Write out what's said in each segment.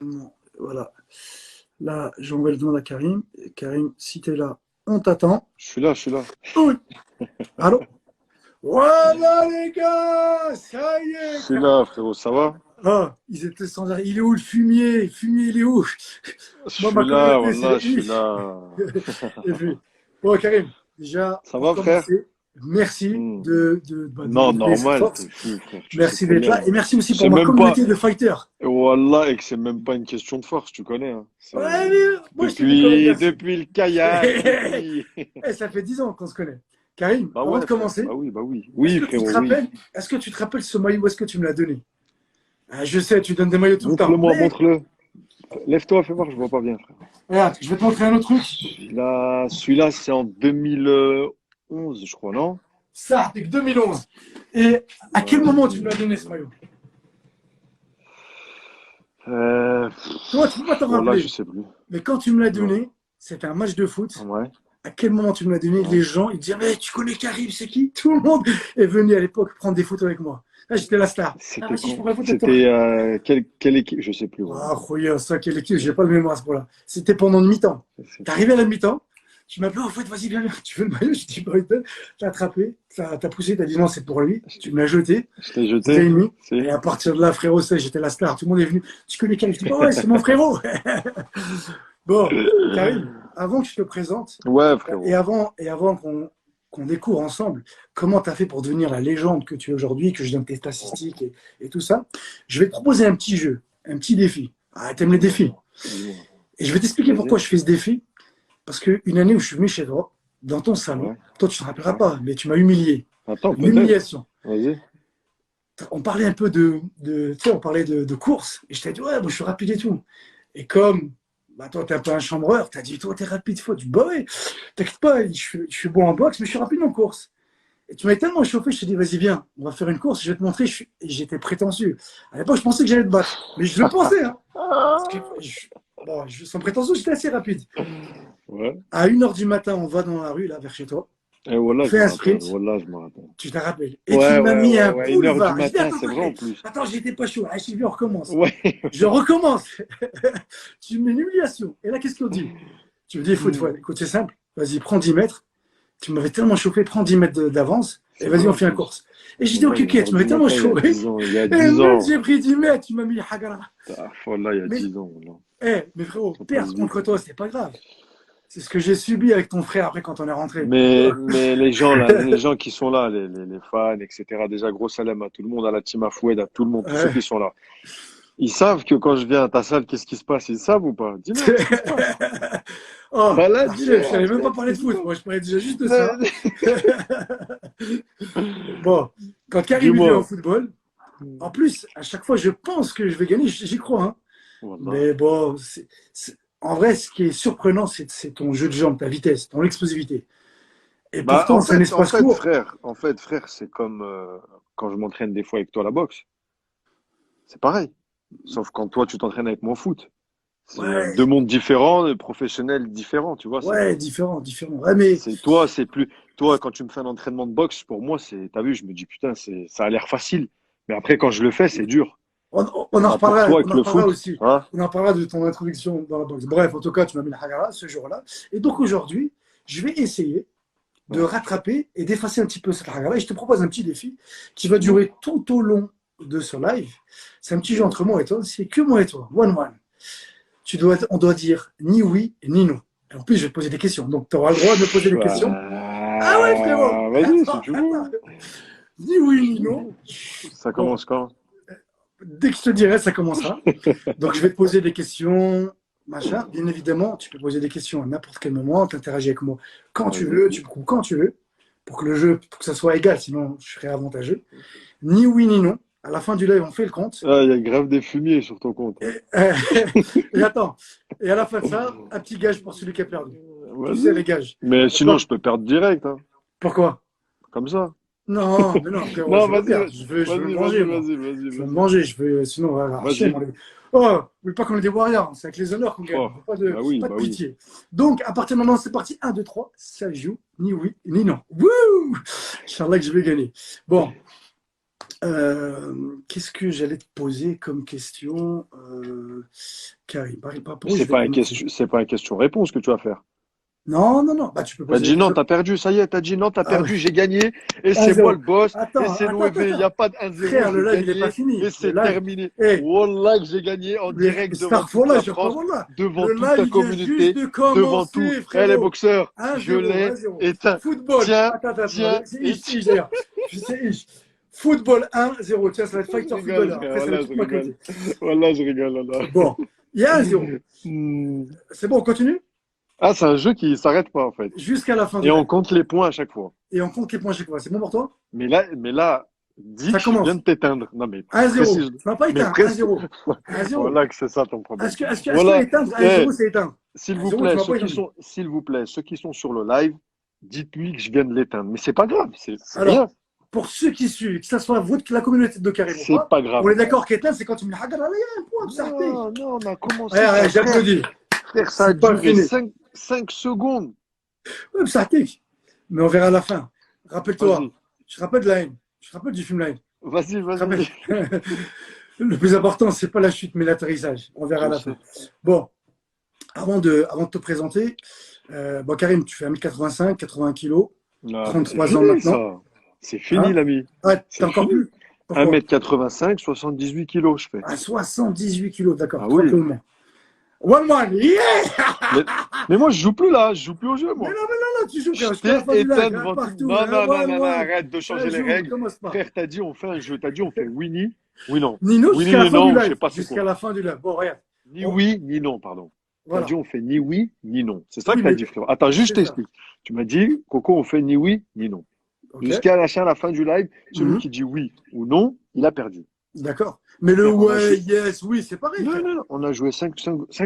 Bon, voilà. Là, j'envoie le demande à Karim. Karim, si tu es là, on t'attend. Je suis là, je suis là. Oui. Allô? Voilà les gars! Ça y Je est, suis Karim. là, frérot, ça va? Ah, ils étaient sans arrêt. Il est où le fumier? Le fumier, il est où? Je Moi, suis ma là, communauté, c'est wallah, les je suis i. là. Et puis, bon, Karim, déjà, Ça pour va, frère? commencer, merci Hmm. de Non, me donner cette normal, force. t'es fou, frère, tu sais Merci très d'être bien. là. Et merci aussi pour C'est ma même pas, communauté de fighters. wallah, et que c'est même pas une question de force, tu connais, hein. Ouais, C'est mais moi, je te dis quand même depuis, merci. depuis le kayak, depuis. Eh, ça fait 10 ans qu'on se connaît. Karim, Bah avant de ouais, frère, bah commencer, oui, bah oui. est-ce Oui, que tu te frérot, oui. rappelles, est-ce que tu te rappelles ce maillot, où est-ce que tu me l'as donné? Ah, je sais, tu donnes des maillots tout le temps. Montre-le-moi, Mais montre-le. Lève-toi, fais voir, je vois pas bien, frère. regarde, je vais te montrer un autre truc. Celui-là, c'est en 2011, je crois, non? Ça, c'est que 2011. Et à quel Ouais, moment tu me l'as donné ce 2011. maillot? Euh, Toi, tu peux pas t'en voilà, je rappeler. sais plus. Mais quand tu me l'as Non. donné, c'était un match de foot. Ouais, À quel moment tu me l'as donné? ouais. Les gens, ils disaient, mais tu connais Karim, c'est qui? Tout le monde est venu à l'époque prendre des photos avec moi. Là, j'étais la star. Ah, C'était vas-y, je quand? prends la photo de toi. C'était quelle équipe? Je sais plus, Ah, vraiment. croyez ça, quelle équipe, j'ai pas le mémoire à ce point-là. C'était pendant une mi-temps. Je sais T'es plus. arrivé à la mi-temps, tu m'appelles, en fait, vas-y, viens, viens, tu veux le maillot? Je dis, bah, t'as attrapé, t'as poussé, t'as dit non, c'est pour lui. Je Tu me l'as jeté, je t'ai je l'ai jeté? mis. Et Si? à partir de là, frérot, ça, j'étais la star. Tout le monde est venu. Tu connais Karim? Je dis, bah ouais, c'est mon frérot. Bon, Karim, avant que je te présente, Ouais, et frérot. avant qu'on découvre ensemble comment tu as fait pour devenir la légende que tu es aujourd'hui, que je donne tes statistiques et tout ça, je vais te proposer un petit jeu, un petit défi. Ah, t'aimes les Dis-moi, défis. dis-moi. Et je vais t'expliquer pourquoi Vas-y. je fais ce défi. Parce qu'une année où je suis venu chez toi, dans ton salon, Ouais, toi tu ne te rappelleras ouais. pas, mais tu m'as humilié. Attends, Une peut-être. humiliation. Vas-y. On parlait un peu tu sais, on parlait de course. Et je t'ai dit, ouais, moi je suis rapide et tout. Et comme bah, toi, t'es un peu un chambreur, t'as dit, toi, t'es rapide, faut. Du bah ouais, t'inquiète pas, je suis bon en boxe, mais je suis rapide en course. Et tu m'as tellement chauffé, je t'ai dit, vas-y, viens, on va faire une course, je vais te montrer. Et j'étais prétentieux. À l'époque, je pensais que j'allais te battre. Mais je le pensais, hein. Parce que, bon, sans prétention, j'étais assez rapide. Ouais. À 1 heure du matin, on va dans la rue, là, vers chez toi. Et On voilà, je fait me un rappelle. sprint. Voilà, je me rappelle. Tu te rappelles. Et tu Ouais, m'as ouais, mis ouais, un ouais. 1 heure du boulevard. Je dis, matin, attends, c'est attends, vrai en plus. attends, j'étais pas chaud. Ah, je dis, on recommence. Ouais. Je recommence. Tu mets une humiliation. Et là, qu'est-ce qu'on dit? Tu me dis, écoute, c'est simple. Vas-y, prends 10 mètres. Tu m'avais tellement chauffé, prends 10 mètres d'avance. Et C'est vas-y, vrai on en fait une plus. course. Et j'ai dit, Voilà, ok, ok, 1 heure tu du m'avais tellement matin, il y a chauffé. 10 ans. Il y a Et 10 même ans. j'ai pris 10 mètres, tu m'as mis Hagara. Ah, voilà, il y a Mais, 10 ans. Voilà. mais frérot, Ça passe perdre vite. contre toi, c'est pas grave. C'est ce que j'ai subi avec ton frère après quand on est rentré. Mais les gens là, les gens qui sont là, les fans, etc. Déjà, gros salam à tout le monde, à la team Afoued, à tout le monde, tous ceux qui sont là. Ils savent que quand je viens à ta salle, qu'est-ce qui se passe? Ils savent ou pas? Dis-leur, qu'est-ce qui se passe? Oh, Bah là, Archel, je savais dis-leur, même pas frère, parler de foot. dis-moi. Moi, je parlais déjà juste de ça. Mais- Bon, quand Karim il vient au Dis-moi. football, en plus, à chaque fois, je pense que je vais gagner, j'y crois. Hein. Voilà. Mais bon, en vrai, ce qui est surprenant, c'est ton jeu de jambes, ta vitesse, ton explosivité. Et Bah, pourtant, c'est un espace court. frère, c'est comme quand je m'entraîne des fois avec toi à la boxe. C'est pareil. Sauf quand toi, tu t'entraînes avec mon foot. C'est deux Ouais, mondes différents, professionnels différents, tu vois. ouais, différent, différent. Ouais, mais C'est plus, toi, quand tu me fais un entraînement de boxe, pour moi, t'as vu, je me dis, putain, ça a l'air facile. Mais après, quand je le fais, c'est dur. on en Bah, pour reparlera, toi, on avec en le reparlera foot, aussi. hein? On en parlera de ton introduction dans la boxe. Bref, en tout cas, tu m'as mis le Hagara ce jour-là. Et donc aujourd'hui, je vais essayer de Ouais. rattraper et d'effacer un petit peu cette Hagara. Et je te propose un petit défi qui va Dis-moi, durer tout au long de ce live. C'est un petit jeu dis-moi. entre moi et toi. C'est que moi et toi. One-one. On doit dire ni oui ni non. Et en plus, je vais te poser des questions. Donc, tu auras le droit de me poser des questions. Ah ouais, frérot. Vas-y, si Attends, tu attends. veux. Ni oui ni non. Ça Bon, commence quand? dès que je te dirai, ça commencera. Donc, je vais te poser des questions, machin. Bien évidemment, tu peux poser des questions à n'importe quel moment. Tu interagis avec moi quand tu Vas-y. veux, tu me coupes quand tu veux, pour que le jeu, pour que ça soit égal, sinon je serais avantageux. Ni oui ni non. À la fin du live, on fait le compte. Ah, il y a grave des fumiers sur ton compte, hein. Et, et attends. Et à la fin de ça, un petit gage pour celui qui a perdu. Tu sais, Vas-y. les gages. Mais À sinon, l'époque, je peux perdre direct, hein. pourquoi? Comme ça. Non, mais non, frérot, Non, je veux pas vas-y, perdre. Je veux me vas-y, venger, vas-y, moi. vas-y, vas-y, Je veux me vas-y. venger. Sinon, on va arracher. Vas-y. Oh, n'oublie pas qu'on est des warriors. C'est avec les honneurs qu'on gagne. Oh, Pas de, pas de bah oui. pitié. Donc, à partir de maintenant, c'est parti. Un, 2, 3. Ça joue. Ni oui, ni non. Wouh! Inch'Allah que je vais gagner. Bon. Qu'est-ce que j'allais te poser comme question? Karim. Pour Mais où je vais commencer? c'est pas un question-réponse que tu vas faire. Non, non, non. Bah, tu peux T'as poser des dit non, questions. t'as perdu, ça y est, t'as dit non, t'as Ah ouais, perdu, j'ai gagné, et c'est moi 1-0. le boss, et Attends, c'est attends, attends, l'OEV, il n'y attends. a pas de 1-0, Frère, le j'ai live, il n'est pas gagné, et fini. Le c'est live. terminé. Eh, Wallah que j'ai gagné en mais direct devant toute Starfall, la je crois, France, voilà. devant Le toute ta live, il vient juste communauté, de devant tout. commencer, Eh les frérot. boxeurs, je 1-0, l'ai 1-0. éteint. Football. Tiens, Attends, attends, attends. tiens, C'est et ich, tiens. d'ailleurs. C'est ich. Football 1-0. Tiens, ça va être Je fighter rigole, footballeur. frère, Après, ça va voilà, être je toute ma rigole. qualité. Voilà, je rigole, là. Bon, il y a 1-0. C'est bon, on continue? Ah, c'est un jeu qui s'arrête pas, en fait. Jusqu'à la fin Et du on live. compte les points à chaque fois. Et on compte les points chaque fois. C'est bon pour toi? Mais là, dis Ça que je viens commence. de t'éteindre. Non, mais 1-0. précise. Tu m'as pas Mais éteint. précise. 1-0. 1-0. Voilà que c'est ça ton problème. Est-ce que Voilà. éteindre Eh, 1-0, c'est éteindre? s'il vous 1-0, tu plaît, m'as pas éteint. s'il vous plaît, ceux qui sont sur le live, dites-lui que je viens de l'éteindre. Mais c'est pas grave, c'est Alors, rien. pour ceux qui suivent, que ce soit la communauté de Karim ou C'est pas, pas on grave. est d'accord qu'éteindre, c'est quand tu me dis, ah, regarde, il y a un point, ça Non, non, on a commencé ouais, ça, ouais, frère. j'applaudis. Frère, ça a C'est pas duré fini. 5 secondes. Ouais, ça mais on verra à la fin. Rappelle-toi, Vas-y, je te rappelle de la haine. Je te rappelle du film La haine. vas-y, Je te rappelle. vas-y. Le plus important, c'est pas la chute, mais l'atterrissage. On verra à Je la sais. fin. Bon, avant de te présenter, bon, Karim, tu fais 1m85, 80 kilos, Non, mais c'est 33 ans fini, maintenant. ça. C'est fini, Hein? l'ami. Ah, t'es C'est encore fini. plus? Pourquoi? 1m85, 78 kilos, je fais. À 78 kilos, d'accord, Ah 3 oui. kilos de moins. One man, yeah! Mais, mais moi, je joue plus là, je joue plus au jeu, Mais moi. non, mais non, non, tu joues, Je frère, jusqu'à la fin t'ai du live, éteint hein, devant tout. partout, Non, hein, non, non, one, non, non, one. arrête de changer les Joue, règles. commence pas. Frère, t'as dit, on fait un jeu. T'as dit, on fait oui, ni. Oui, non. Nino, Oui, jusqu'à la ni fin du non, je sais live. pas c'est Jusqu'à quoi. la fin du live. Bon, regarde. Ni oui, ni non, pardon. T'as dit, Voilà. on fait ni oui, ni non. C'est ça que Oui, t'as mais dit, frère. Attends, juste c'est ça. t'explique. Tu m'as dit, Coco, on fait ni oui, ni non. OK. Jusqu'à la fin du live, celui Mhm. qui dit oui ou non, il a perdu. D'accord. Mais le Frère, on a ouais, joué. yes, oui, c'est pareil, Non, frère. non, non. On a joué 5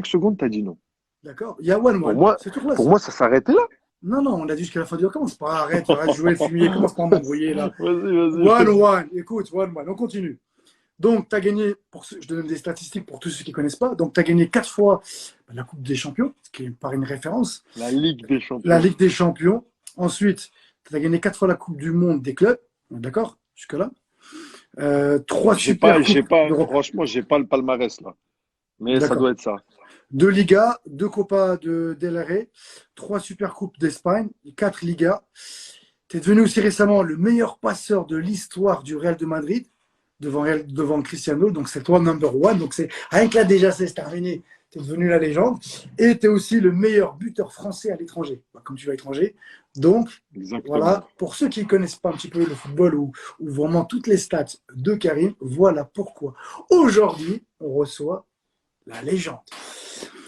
secondes, t'as dit non. D'accord. Il y a one, Pour one. moi, C'est tout pour classe. moi, ça s'arrêtait là. Non, non, on a dit jusqu'à la fin du live. Commence pas, arrête de jouer le fumier. Commence pas à m'embrouiller, là. Vas-y, One, vas-y. one. Écoute, one, one. On continue. Donc, tu as gagné, je te donne des statistiques pour tous ceux qui ne connaissent pas. Donc, tu as gagné 4 fois la Coupe des Champions, ce qui est par une référence. La Ligue des La Champions. Ligue des Champions. Ensuite, tu as gagné 4 fois la Coupe du Monde des clubs. D'accord? Jusque-là. 3 super Coupes d'Europe. Franchement, j'ai pas le palmarès là. Mais ça D'accord. doit être ça. 2 Ligas, 2 Copa del Rey, 3 Super Coupes d'Espagne, 4 Ligas. Tu es devenu aussi récemment le meilleur passeur de l'histoire du Real de Madrid devant Cristiano. Donc, c'est toi number one. Donc, c'est rien que là, déjà, c'est terminé. Tu es devenu la légende. Et tu es aussi le meilleur buteur français à l'étranger. Comme tu vas à l'étranger. Donc, Exactement. voilà. Pour ceux qui ne connaissent pas un petit peu le football ou vraiment toutes les stats de Karim, voilà pourquoi aujourd'hui, on reçoit la légende.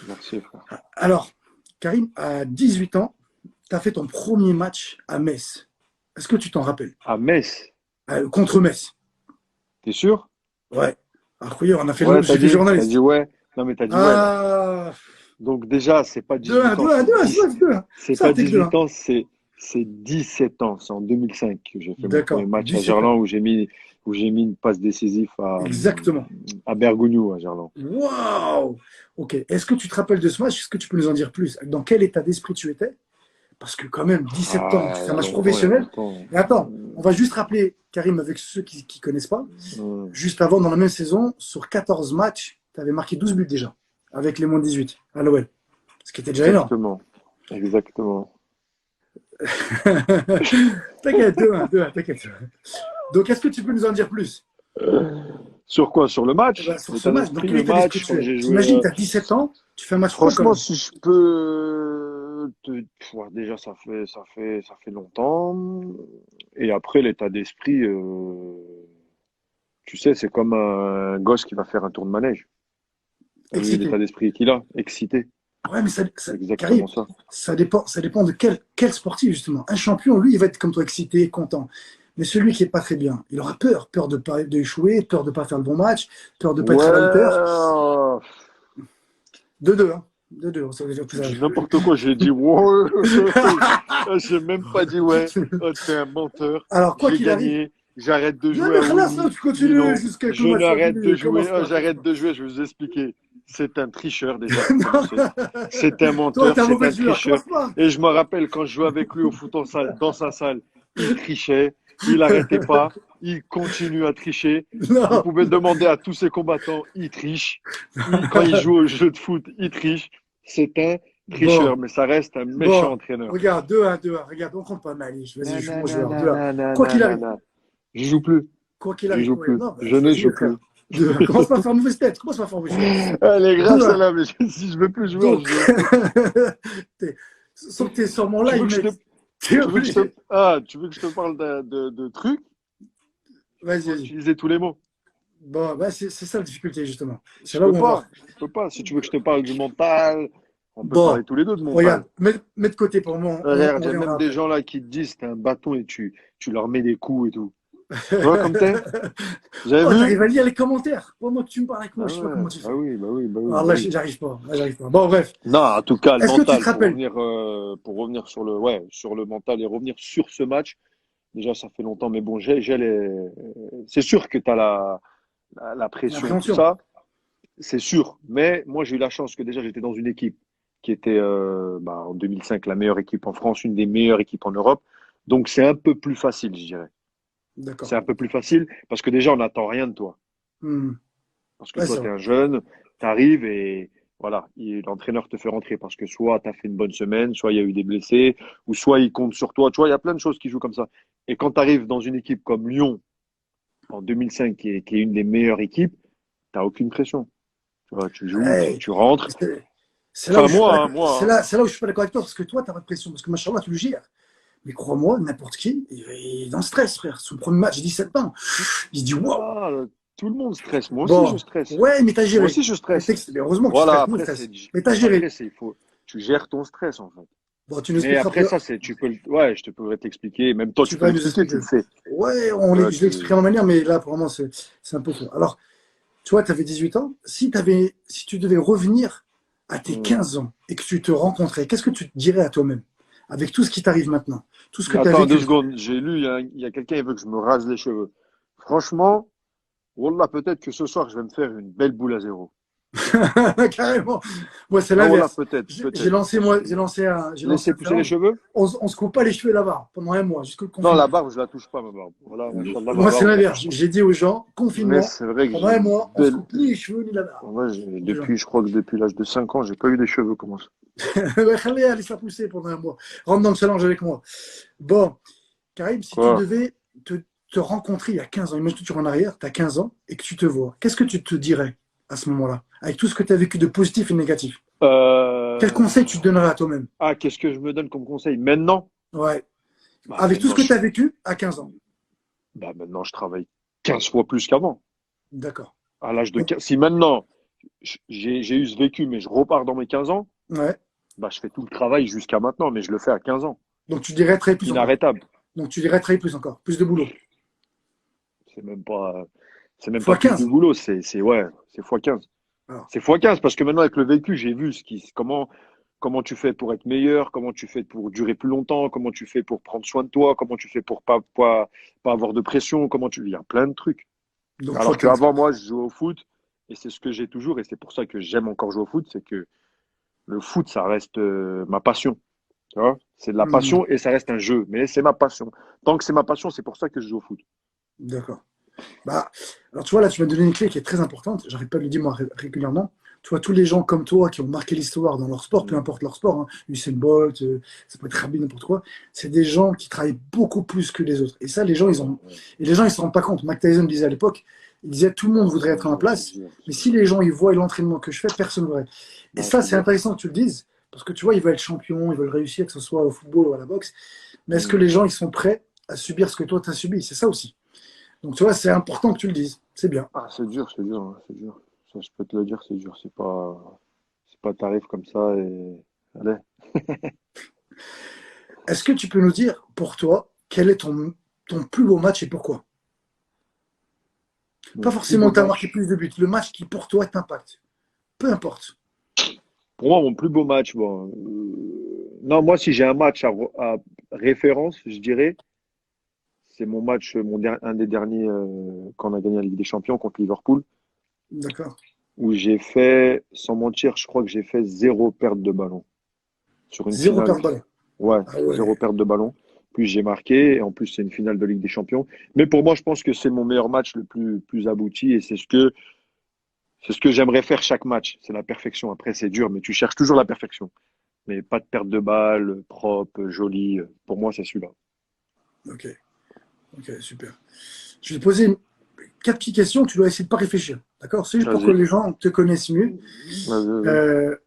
Merci, frère. Alors, Karim, à 18 ans, tu as fait ton premier match à Metz. Est-ce que tu t'en rappelles? À Metz, Contre Metz. t'es sûr? Ouais. Incroyable, on a fait Ouais, j'étais t'as journaliste. dit ouais. Non, mais t'as dit ouais là. Ah, Donc déjà, c'est pas 18 2-1, ans, 2-1, 2-1, c'est 2-1. c'est Ça, pas t'es que 2-1. 18 ans, c'est 17 ans. C'est en 2005 que j'ai fait mon premier D'accord, match à 17 Gerland ans. où j'ai mis une passe décisive Exactement. à Bergogneau à Gerland. Waouh! Ok. Est-ce que tu te rappelles de ce match? Est-ce que tu peux nous en dire plus? Dans quel état d'esprit tu étais? Parce que quand même, 17 ans, Ah, tu il fais y un a match longtemps, professionnel. il y a longtemps. Et attends, on va juste rappeler, Karim, avec ceux qui ne connaissent pas, juste avant, dans la même saison, sur 14 matchs, tu avais marqué 12 buts déjà, avec les moins de 18 à l'OL. Ce qui était déjà énorme. Exactement. T'inquiète, 2-1, t'inquiète. Donc, est-ce que tu peux nous en dire plus? Sur quoi? Sur le match? Sur ce L'état match, dans d'esprit, quel le état d'esprit match, tu quand es? j'ai joué. T'imagines, tu as 17 ans, tu fais un match pro quand Franchement, même. si je peux déjà ça fait longtemps. Et après, l'état d'esprit, tu sais, c'est comme un gosse qui va faire un tour de manège. T'as vu Excité. l'état d'esprit qu'il a? Excité. Ouais, mais C'est Karim, exactement ça. ça dépend de quel sportif, justement. Un champion, lui, il va être comme toi, excité, content. Mais celui qui est pas très bien, il aura peur d'échouer, peur de pas faire le bon match, peur de pas être à la hauteur. Ouais, 2-2, hein. 2-2, ça veut dire plus j'ai n'importe quoi, j'ai dit ouais. J'ai même pas dit ouais. Oh, t'es un menteur. Alors, quoi J'ai qu'il arrive, gagné. J'arrête de non, jouer mais à khalas, là, Winnie. tu Dis continues non. jusqu'à que Je le match soit n'arrête fini. de jouer. Commence pas. J'arrête de jouer. Je vais vous expliquer. C'est un tricheur déjà. Non. C'est un Toi, menteur. t'es un C'est mauvais un joueur. tricheur. Commence pas. Et je me rappelle quand je jouais avec lui au foot en salle, dans sa salle. il trichait, il n'arrêtait pas, il continue à tricher. Vous Non, pouvez demander à tous ces combattants, ils trichent. Quand ils jouent au jeu de foot, ils trichent. C'est un tricheur, bon, mais ça reste un méchant bon, entraîneur. regarde, 2-1, 2-1, regarde, on compte pas Malice, vas-y, Non, joue non, mon non, joueur, non, 2-1. non, non, Quoi non, qu'il non, arrive, non. Je joue plus. quoi qu'il Je arrive, joue ouais, plus. non, Je vas-y, ne vas-y, joue frère. plus. 2-1, commence pas à faire mauvaise tête, commence pas à faire mauvaise tête. Elle est grave 2-1. celle-là, mais si je veux plus jouer à ce Donc, jeu au foot. sans que tu es sur mon Tu live, veux que je te, mec, tu es tu veux que je te, obligé. tu veux que je te parle de trucs? Vas-y, Faut vas-y. utiliser tous les mots. Bon, bah, c'est ça la difficulté, justement. C'est Je là peux où on va. pas. Je peux pas. Si tu veux que je te parle du mental, on peut Bon, parler tous les deux de mental. regarde, mets de côté pour moi, on Regarde, il y a reviendra même des après. gens là qui te disent t'as un bâton et tu leur mets des coups et tout. Tu vois comme t'es? Vous avez Oh, vu? t'arrives à lire les commentaires. Pendant que tu me parles avec moi, Ah je sais pas ouais, comment tu bah fais. oui, bah oui, bah oui, Alors bah là, oui. j'arrive pas. Là, j'arrive pas. Bon, bref. Non, en tout cas, le Est-ce que tu te mental, rappelles? pour revenir sur le, ouais, sur le mental et revenir sur ce match. Déjà, ça fait longtemps, mais bon, c'est sûr que tu as la pression, tout L'appréhension. ça, c'est sûr. Mais moi, j'ai eu la chance que déjà, j'étais dans une équipe qui était, en 2005, la meilleure équipe en France, une des meilleures équipes en Europe. Donc, c'est un peu plus facile, je dirais. C'est D'accord. un peu plus facile parce que déjà, on n'attend rien de toi. Hmm. Parce que Ouais, toi, c'est tu es vrai. un jeune, tu arrives et voilà, l'entraîneur te fait rentrer parce que soit tu as fait une bonne semaine, soit il y a eu des blessés, ou soit il compte sur toi. Tu vois, il y a plein de choses qui jouent comme ça. Et quand tu arrives dans une équipe comme Lyon en 2005, qui est une des meilleures équipes, tu n'as aucune pression. Tu vois, tu joues, Ouais. tu rentres. C'est c'est là où Enfin, je suis pas moi, hein, d'accord. moi, hein. C'est là où je suis pas d'accord avec toi parce que toi, t'as pas de pression. Parce que machallah, tu le gères. Mais crois-moi, n'importe qui, il est dans le stress, frère. Son premier match, 17 ans. Il se dit waouh. Ah, tout le monde stresse. Moi aussi, je Bon, stresse. ouais, mais t'as Moi géré. aussi, je stresse. Mais heureusement que tu Voilà, stresses, nous on après, stresse. Mais t'as géré. tu gères ton stress, en fait. Bon, tu nous Mais expliqueras après après. ça, ouais, je te pourrais t'expliquer. Même toi, Tu tu peux vas nous l'expliquer, expliquer. tu le sais. Ouais, Tu vois, je l'ai expliqué à ma manière, mais là, vraiment, c'est un peu faux. Alors, tu vois, tu avais 18 ans. Si tu devais revenir à tes Hmm. 15 ans et que tu te rencontrais, qu'est-ce que tu te dirais à toi-même avec tout ce qui t'arrive maintenant, tout ce que tu as Attends, deux vécu? secondes. J'ai lu, il y a quelqu'un qui veut que je me rase les cheveux. Franchement, Wallah, peut-être que ce soir, je vais me faire une belle boule à zéro. Carrément. Moi, c'est Ah, Wallah, l'inverse. peut-être, J'ai peut-être. lancé, moi, j'ai lancé Laisser un pousser les challenge. cheveux? On se coupe pas les cheveux là-bas pendant un mois, jusqu'au Non, la confinement. barbe, je la touche pas, ma barbe. Voilà, machallah, ma Moi, c'est barbe, je la l'inverse. touche pas. J'ai dit aux gens, Mais confinement, c'est vrai que pendant j'ai un une mois, on se belle. coupe ni les cheveux ni la barbe. Ouais, je crois que depuis l'âge de 5 ans, j'ai pas eu des cheveux comme ça. Allez, laisse la pousser pendant un mois. Rentre dans le challenge avec moi. Bon, Karim, si tu Quoi? devais te rencontrer il y a 15 ans, imagine que tu rentres en arrière, tu as 15 ans et que tu te vois, qu'est-ce que tu te dirais à ce moment-là, avec tout ce que tu as vécu de positif et de négatif? Quel Euh... conseil tu te donnerais à toi-même? Ah, qu'est-ce que je me donne comme conseil? Maintenant? Ouais. Bah, Avec tout ce maintenant, que tu as vécu à 15 ans. maintenant, je travaille 15 fois plus qu'avant. D'accord. À l'âge de Donc, 15. Si maintenant, j'ai eu ce vécu, mais je repars dans mes 15 ans, ouais. bah, je fais tout le travail jusqu'à maintenant, mais je le fais à 15 ans. Donc tu dirais travailler plus encore. Inarrêtable. Donc tu dirais travailler plus encore. Plus de boulot. C'est même pas, c'est même pas Fois plus de 15. boulot, ouais, c'est fois 15. Alors, C'est fois 15 parce que maintenant, avec le vécu, j'ai vu comment tu fais pour être meilleur, comment tu fais pour durer plus longtemps, comment tu fais pour prendre soin de toi, comment tu fais pour pas avoir de pression, il y a plein de trucs. donc fois Alors 15. qu'avant, moi, je jouais au foot et c'est ce que j'ai toujours et c'est pour ça que j'aime encore jouer au foot, c'est que le foot, ça reste ma passion. Tu vois, c'est de la Hmm, passion et ça reste un jeu, mais c'est ma passion. Tant que c'est ma passion, c'est pour ça que je joue au foot. d'accord. Bah, alors tu vois, là, tu m'as donné une clé qui est très importante. J'arrête pas de le dire moi régulièrement. Tu vois, tous les gens comme toi qui ont marqué l'histoire dans leur sport, peu Mm. importe leur sport, hein, Usain Bolt, ça peut être Rabbi, n'importe quoi, c'est des gens qui travaillent beaucoup plus que les autres. Et ça, Ouais, ouais. les gens, ils se rendent pas compte. Mike Tyson disait à l'époque, il disait tout le monde Ah, voudrait être à ma c'est place, dur, mais c'est si dur. les gens ils voient l'entraînement que je fais, personne ne voudrait. Et Ah, ça, c'est c'est dur. intéressant que tu le dises, parce que tu vois, ils veulent être champions, ils veulent réussir, que ce soit au football ou à la boxe. Mais est-ce que Mm. les gens, ils sont prêts à subir ce que toi, tu as subi? C'est ça aussi. Donc, tu vois, c'est important que tu le dises. C'est bien. Ah, c'est dur, hein, c'est dur. Ça, je peux te le dire, c'est dur. C'est pas tarif comme ça et allez. Est-ce que tu peux nous dire, pour toi, quel est ton plus beau match et pourquoi? Pas Mon plus forcément beau que tu as marqué match. plus de buts, le match qui, pour toi, t'impacte. Peu importe. Pour moi, mon plus beau match, non, moi, si j'ai un match à référence, je dirais, c'est mon match, un des derniers, quand on a gagné la Ligue des Champions contre Liverpool, D'accord. où j'ai fait, sans mentir, je crois que j'ai fait zéro perte de ballon sur une Zéro finale. perte de ballon. Ouais, Ah zéro ouais. perte de ballon. plus j'ai marqué. Et en plus, c'est une finale de Ligue des Champions. Mais pour moi, je pense que c'est mon meilleur match le plus abouti et c'est ce que j'aimerais faire chaque match. C'est la perfection. Après, c'est dur, mais tu cherches toujours la perfection. Mais pas de perte de balle, propre, joli. Pour moi, c'est celui-là. Ok, ok, super. Je vais te poser 4 petites questions, tu dois essayer de pas réfléchir. D'accord? C'est juste pour que Vas-y, les gens te connaissent mieux. vas-y, vas-y.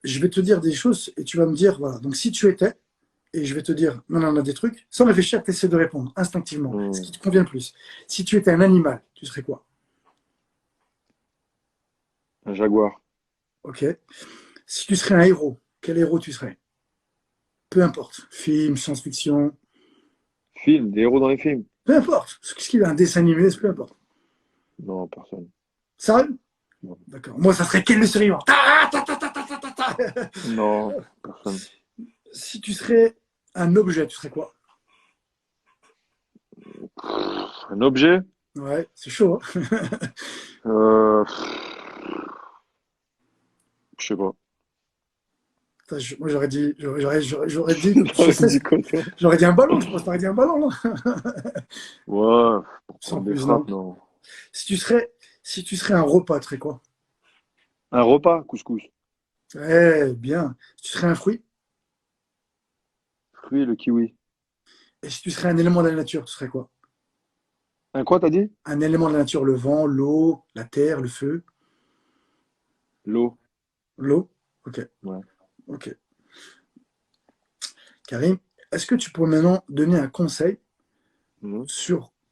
Je vais te dire des choses et tu vas me dire, voilà, donc si tu étais, et je vais te dire, non, non, on a des trucs, sans réfléchir, tu essaies de répondre instinctivement, ce Hmm. qui te convient le plus. Si tu étais un animal, tu serais quoi? Un jaguar. Ok. Si tu serais un héros, quel héros tu serais? Peu importe. Film, science-fiction, Film, des héros dans les films? peu importe. Ce qu'il a un dessin animé, peu importe. Non, personne. Sérieux? Non, D'accord. Moi, ça serait Ken le survivant. Ta, ta, ta, ta, ta, ta, ta, ta. non, personne. Si tu serais un objet, tu serais quoi? Un objet? Ouais, c'est chaud, hein. Euh, je sais pas. Putain, moi, j'aurais dit, je T'aurais sais, dit quoi, toi? j'aurais dit un ballon, je pense que t'aurais dit un ballon, là. Ouais, pour Sans prendre des plus, non. frappes, non. Si tu serais, si tu serais un repas, tu serais quoi? Un repas, couscous. Eh, bien. Si tu serais un fruit, Fruit, le kiwi. et si tu serais un élément de la nature, tu serais quoi? Un quoi, t'as dit? Un élément de la nature, le vent, l'eau, la terre, le feu, L'eau. l'eau. Ok, Ouais. ok. Karim, est-ce que tu pourrais maintenant donner un conseil Mhm.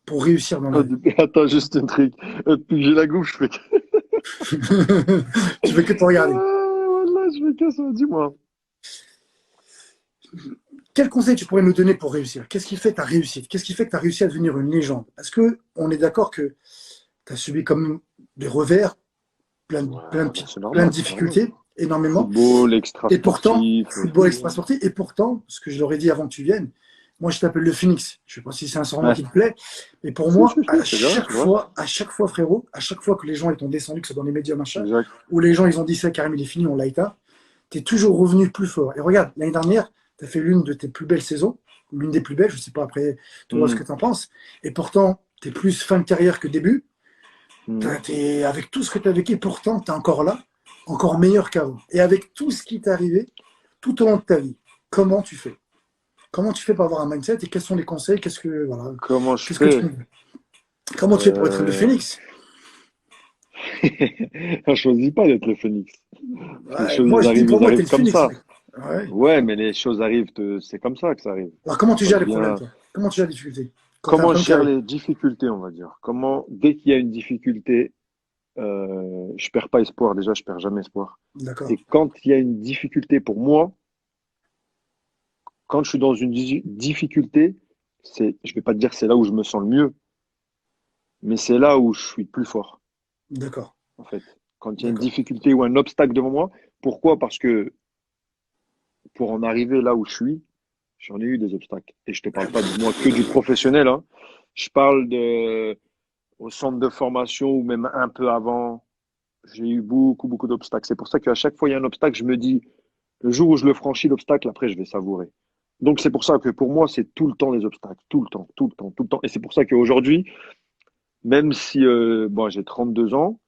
pour réussir dans la vie? Attends, juste un truc. Depuis que j'ai la goutte, je fais que... Tu veux que te Ah, regarder. voilà, je fais que ça, dis-moi. Quel conseil tu pourrais nous donner pour réussir? Qu'est-ce qui fait ta réussite? Qu'est-ce qui fait que tu as réussi à devenir une légende? Est-ce que on est d'accord que tu as subi comme des revers, Ouais, bah, c'est plein de normal, c'est normal. difficultés, énormément, Football, et pourtant, extra-sportif, football tout. Ouais, extra-sportif, et pourtant, ce que je leur ai dit avant que tu viennes, moi je t'appelle le Phoenix. Je ne sais pas si c'est un surnom ouais. qui te plaît, mais pour Si, moi, si, si, c'est bien, c'est vrai. à chaque fois, frérot, à chaque fois que les gens ils t'ont descendu, que ce soit dans les médias, machin, Exact. où les gens ils ont dit ça, Karim il est fini, on l'a éteint, tu es toujours revenu plus fort. Et regarde, l'année dernière, tu as fait l'une de tes plus belles saisons, l'une des plus belles, je ne sais pas après toi ce Hmm, que tu en penses, et pourtant, tu es plus fin de carrière que début. hmm. Avec tout ce que tu as vécu, pourtant, tu es encore là, encore meilleur qu'avant. Et avec tout ce qui t'est arrivé tout au long de ta vie, comment tu fais? Comment tu fais pour avoir un mindset et quels sont les conseils? Comment je Qu'est-ce que tu fais? comment tu fais pour être le Euh... phénix? On choisit pas d'être le phénix. Les Ouais, choses, moi, je dis pour ils moi, tu es arrivent le comme phénix, ça. mec. Ouais. Ouais, mais les choses arrivent, c'est comme ça que ça arrive. Alors, comment tu Faut gères être les problèmes, bien. toi? Comment tu gères les difficultés quand tu as un Comment je problème qui gère arrive? les difficultés, on va dire. Dès qu'il y a une difficulté, je perds pas espoir. Déjà, je perds jamais espoir. D'accord, Et quand il y a une difficulté pour moi, quand je suis dans une difficulté, je vais pas te dire c'est là où je me sens le mieux, mais c'est là où je suis le plus fort, d'accord, en fait. Quand il y a une d'accord. difficulté ou un obstacle devant moi, pourquoi? Parce que pour en arriver là où je suis, j'en ai eu des obstacles. Et je te parle pas de moi que du professionnel, hein. Je parle au centre de formation ou même un peu avant. J'ai eu beaucoup, beaucoup d'obstacles. C'est pour ça qu'à chaque fois il y a un obstacle, je me dis, le jour où je le franchis, l'obstacle, après, je vais savourer. Donc, c'est pour ça que pour moi, c'est tout le temps des obstacles. Tout le temps, tout le temps, tout le temps. Et c'est pour ça qu'aujourd'hui, même si bon, j'ai 32 ans,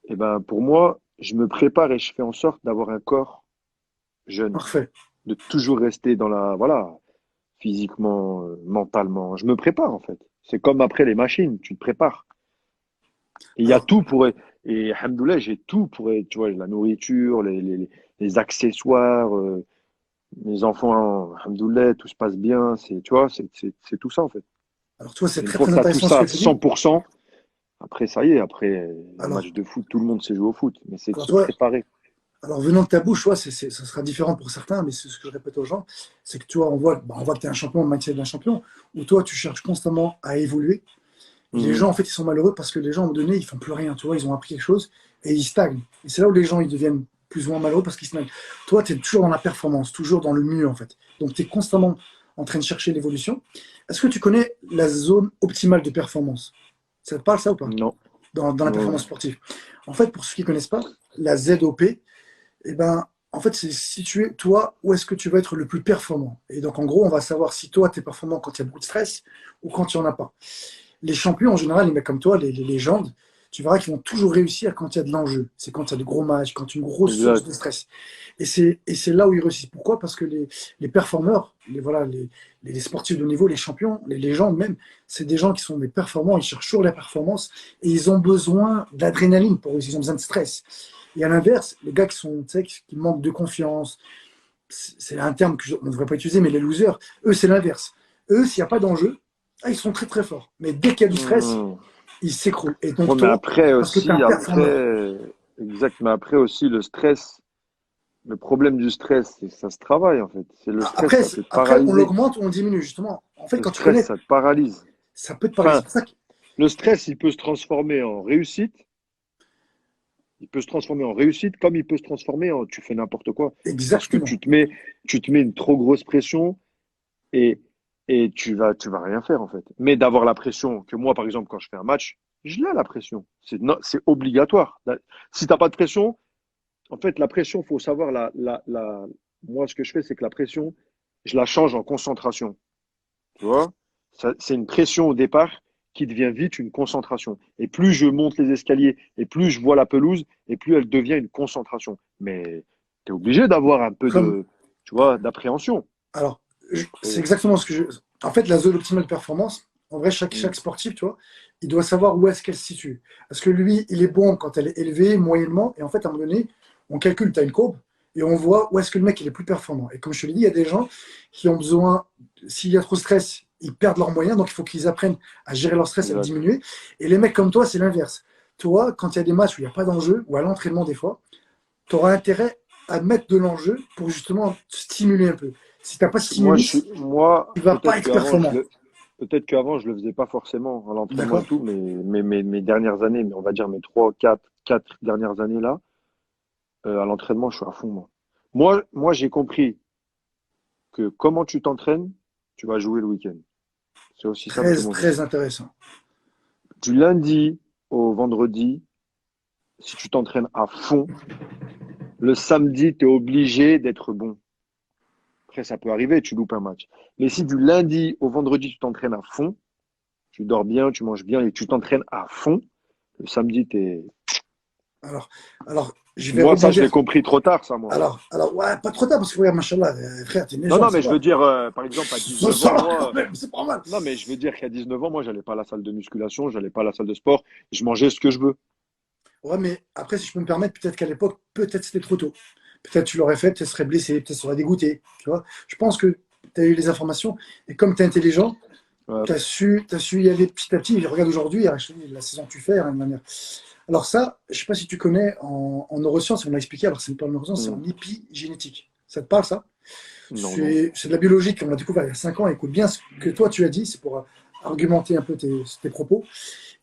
et ben, pour moi, je me prépare et je fais en sorte d'avoir un corps jeune, Parfait. de toujours rester dans voilà, physiquement, mentalement. Je me prépare, en fait. C'est comme après les machines, tu te prépares. Et il y a Alors, tout et alhamdoulilah, j'ai tout tu vois, la nourriture, les accessoires, mes enfants, alhamdoulilah, tout se passe bien. Tu vois, c'est tout ça, en fait. toi, c'est Une très, fois très que tu as tout intéressant ce ça que à tu dis. 100%, après, ça y est, après, un match Alors, de foot, tout le monde sait jouer au foot, mais c'est de alors se toi, préparer. Alors, venant de ta bouche, ouais, ça sera différent pour certains, mais c'est ce que je répète aux gens, c'est que toi, on voit que tu es un champion, le mindset d'un champion, où toi, tu cherches constamment à évoluer. Et les Mhm. gens, en fait, ils sont malheureux parce que les gens, à un moment donné, ils font plus rien, tu vois, ils ont appris quelque chose et ils stagnent. Et c'est là où les gens, ils deviennent plus ou moins malheureux parce qu'ils stagnent. Toi, tu es toujours dans la performance, toujours dans le mieux, en fait. Donc, tu es constamment en train de chercher l'évolution. Est-ce que tu connais la zone optimale de performance? Ça te parle, ça, ou pas? Non, Dans la non, performance sportive. En fait, pour ceux qui ne connaissent pas, la ZOP, eh ben, en fait, c'est si tu es, toi, où est-ce que tu vas être le plus performant. Et donc, en gros, on va savoir si toi, tu es performant quand il y a beaucoup de stress ou quand il n'y en a pas. Les champions, en général, les mecs comme toi, les légendes, tu verras qu'ils vont toujours réussir quand il y a de l'enjeu. C'est quand il y a de gros matchs, quand il y a une grosse source Exact. de stress. Et c'est là où ils réussissent. Pourquoi? Parce que les performeurs, voilà, les sportifs de haut niveau, les champions, les légendes même, c'est des gens qui sont des performants, ils cherchent toujours la performance et ils ont besoin d'adrénaline pour eux, ils ont besoin de stress. Et à l'inverse, les gars qui sont, tu sais, qui manquent de confiance, c'est un terme qu'on ne devrait pas utiliser, mais les losers, eux, c'est l'inverse. Eux, s'il n'y a pas d'enjeu, ils sont très très forts. Mais dès qu'il y a du stress, Mhm. ils s'écroulent. Et Ouais, donc mais toi, après parce que tu es un aussi, performeur. exact, mais après aussi, le stress, le problème du stress, c'est que ça se travaille, en fait. C'est le stress, Après, ça peut te après, on paralyser. l'augmente ou on le diminue, justement. En fait, Le quand tu stress, connais, ça te paralyse. ça peut te paralyser. Enfin, C'est pour ça que... le stress, il peut se transformer en réussite. Il peut se transformer en réussite comme il peut se transformer en tu fais n'importe quoi. Parce que Exactement. tu te mets une trop grosse pression et, et tu vas rien faire, en fait. Mais d'avoir la pression, que moi, par exemple, quand je fais un match, je l'ai la pression. C'est obligatoire. Si t'as pas de pression, en fait, la pression, faut savoir moi, ce que je fais, c'est que la pression, je la change en concentration. Tu vois? C'est une pression au départ qui devient vite une concentration. Et plus je monte les escaliers et plus je vois la pelouse et plus elle devient une concentration. Mais tu es obligé d'avoir un peu Comme, de, tu vois, d'appréhension. alors, c'est Faut- exactement ce que je... En fait, la zone optimale performance, en vrai, Hmm, chaque sportif, tu vois, il doit savoir où est-ce qu'elle se situe. Parce que lui, il est bon quand elle est élevée, moyennement, et en fait, à un moment donné, on calcule, tu as une courbe, et on voit où est-ce que le mec il est plus performant. Et comme je te l'ai dit, il y a des gens qui ont besoin, s'il y a trop de stress, ils perdent leurs moyens, donc il faut qu'ils apprennent à gérer leur stress, à le exact. diminuer. Et les mecs comme toi, c'est l'inverse. Toi, quand il y a des matchs où il n'y a pas d'enjeu, ou à l'entraînement des fois, tu auras intérêt à mettre de l'enjeu pour justement stimuler un peu. Si tu n'as pas Moi, stimulé, tu ne vas pas être performant. peut-être qu'avant, je le faisais pas forcément à l'entraînement et D'accord? tout, mais mes dernières années, mais on va dire mes trois, quatre dernières années là, à l'entraînement, je suis à fond, moi. Moi, j'ai compris que comment tu t'entraînes, tu vas jouer le week-end. C'est aussi simple que Très, bonjour. très intéressant. Du lundi au vendredi, si tu t'entraînes à fond, le samedi, tu es obligé d'être bon. Après, ça peut arriver, tu loupes un match. Mais si du lundi au vendredi, tu t'entraînes à fond, tu dors bien, tu manges bien et tu t'entraînes à fond, le samedi, t'es... Alors, alors, je vais Moi, ça, je l'ai rebondir. compris trop tard, ça, moi. Ouais, pas trop tard, parce que regarde, machallah, frère, t'es une Non, légende, non, ça mais je va. veux dire, par exemple, à 19 Ça ans, va quand moi, même, c'est pas mal. non, mais je veux dire qu'à 19 ans, moi, j'allais pas à la salle de musculation, j'allais pas à la salle de sport, je mangeais ce que je veux. Ouais, mais après, si je peux me permettre, peut-être qu'à l'époque, peut-être c'était trop tôt. Peut-être tu l'aurais fait, peut-être tu serais blessé, peut-être tu serais dégoûté. Tu vois, je pense que tu as eu les informations, et comme tu es intelligent, Ouais. tu as su y aller petit à petit. Et regarde aujourd'hui, la saison que tu fais, hein, de manière. Alors ça, je ne sais pas si tu connais en neurosciences, on l'a expliqué, alors c'est pas en neurosciences, c'est Hmm. en épigénétique. Ça te parle, ça? Non, non. C'est de la biologie qu'on a découvert il y a 5 ans. Écoute bien ce que toi tu as dit, c'est pour argumenter un peu tes propos.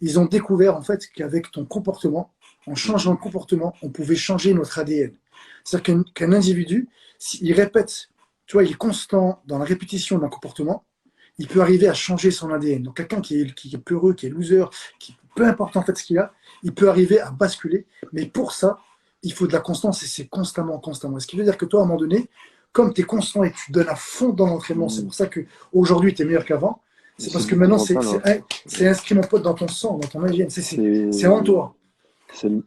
Ils ont découvert en fait qu'avec ton comportement, en changeant Mhm. le comportement, on pouvait changer notre ADN. C'est-à-dire qu'un individu, s'il répète, tu vois, il est constant dans la répétition d'un comportement, il peut arriver à changer son ADN. Donc quelqu'un qui est peureux, qui est loser, peu importe en fait ce qu'il a, il peut arriver à basculer. Mais pour ça, il faut de la constance et c'est constamment, constamment. Ce qui veut dire que toi, à un moment donné, comme tu es constant et que tu donnes à fond dans l'entraînement, c'est Hmm. pour ça qu'aujourd'hui, tu es meilleur qu'avant. Mais C'est c'est parce que beaucoup maintenant, mental, hein. c'est inscrit, mon pote, dans ton sang, dans ton ADN. C'est en C'est, toi.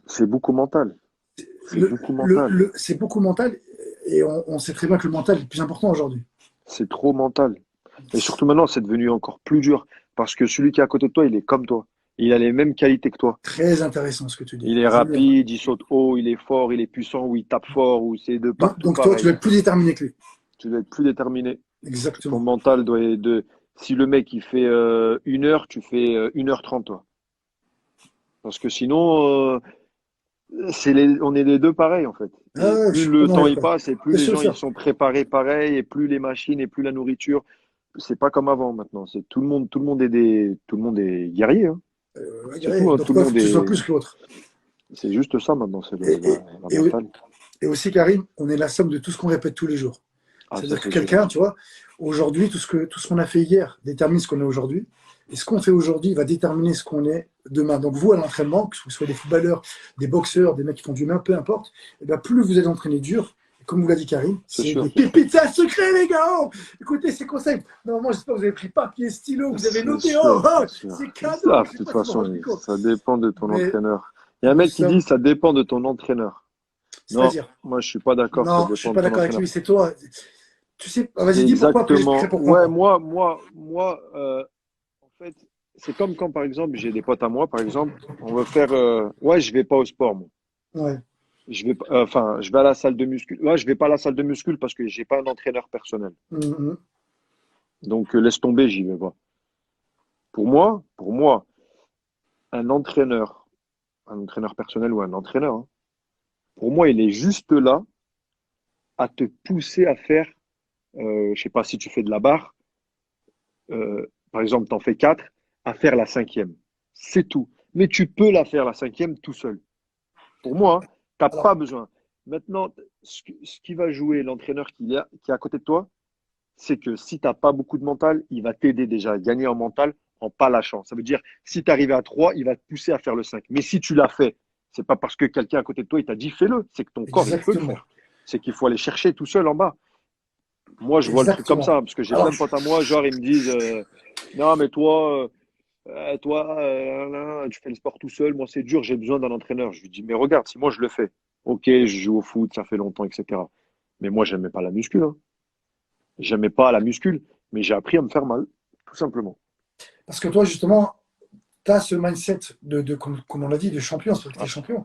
c'est beaucoup mental. C'est beaucoup mental. C'est beaucoup mental et on sait très bien que le mental est le plus important aujourd'hui. C'est trop mental. Et surtout maintenant, c'est devenu encore plus dur parce que celui qui est à côté de toi, il est comme toi. Il a les mêmes qualités que toi. Très intéressant ce que tu dis. Il est Génial. rapide, il saute haut, il est fort, il est puissant, ou il tape fort, ou c'est de partout Donc toi, tu pareil. vas être plus déterminé que lui. Tu dois être plus déterminé. Ton Exactement. mental doit être de. Si le mec il fait 1 heure, tu fais 1h30 toi. Parce que sinon, on est les deux pareils en fait. Ah Et ouais, je plus suis le complètement temps y d'accord. passe, et plus Bien les sûr, gens ils sûr. sont préparés pareil, et plus les machines, et plus la nourriture. C'est pas comme avant maintenant. C'est tout le monde est guerrier, hein. C'est tout, hein. Donc Tout le toi, il faut monde que tu sois est. plus que l'autre. C'est juste ça maintenant. C'est Et, et, la et, mentale. et aussi, Karim, on est la somme de tout ce qu'on répète tous les jours. Ah ça C'est-à-dire que c'est sûr. quelqu'un, tu vois, aujourd'hui, tout ce qu'on a fait hier détermine ce qu'on est aujourd'hui. Et ce qu'on fait aujourd'hui va déterminer ce qu'on est demain. Donc vous, à l'entraînement, que ce soit des footballeurs, des boxeurs, des mecs qui font du main, peu importe, et bien plus vous êtes entraîné dur, comme vous l'a dit Karim, C'est c'est sûr. des pépites, c'est un secret, les gars. Oh, écoutez ces conseils. Normalement, j'espère que vous avez pris papier, stylo, vous avez C'est noté. sûr, Oh, c'est sûr. c'est Ils cadeau. savent, Je de sais toute pas si vous vous façon, rendez compte. ça dépend de ton Mais entraîneur. Il y a un nous mec qui dit sommes, ça dépend de ton entraîneur. Non, c'est-à-dire, moi je suis pas d'accord, ça non, je ne suis dépend de pas ton d'accord avec entraîneur. lui, c'est toi. Tu sais, ah, vas-y, C'est dis pourquoi, après j'expliquerai exactement. pourquoi Ouais, moi. en fait, c'est comme quand par exemple j'ai des potes à moi, par exemple, on veut faire. Ouais, je vais pas au sport, moi. Ouais. Enfin, je vais à la salle de muscu. Ouais, je vais pas à la salle de muscu parce que j'ai pas un entraîneur personnel. Mhm. Donc laisse tomber, j'y vais pas. Pour moi, un entraîneur personnel ou un entraîneur, hein, pour moi, il est juste là à te pousser à faire, je sais pas si tu fais de la barre, par exemple, tu en fais quatre, à faire la cinquième. C'est tout. Mais tu peux la faire la cinquième tout seul. Pour moi, tu n'as pas Alors, besoin. Maintenant, ce qui va jouer l'entraîneur qui est à côté de toi, c'est que si tu n'as pas beaucoup de mental, il va t'aider déjà à gagner en mental en pas lâchant. Ça veut dire, si tu arrives à 3, il va te pousser à faire le 5. Mais si tu l'as fait, c'est pas parce que quelqu'un à côté de toi, il t'a dit fais-le, c'est que ton corps, il peut le exactement. faire. C'est qu'il faut aller chercher tout seul en bas. Moi, je vois le truc comme Exactement. ça, parce que j'ai Alors, plein de potes à moi, genre, ils me disent, non, mais toi, tu fais le sport tout seul, moi, c'est dur, j'ai besoin d'un entraîneur. Je lui dis, mais regarde, si moi, je le fais, ok, je joue au foot, ça fait longtemps, etc. Mais moi, j'aimais pas la muscu, hein. J'aimais pas la muscule, mais j'ai appris à me faire mal, tout simplement. parce que toi, justement, tu as ce mindset comme on l'a dit, de champion, c'est que tu es Ah, champion.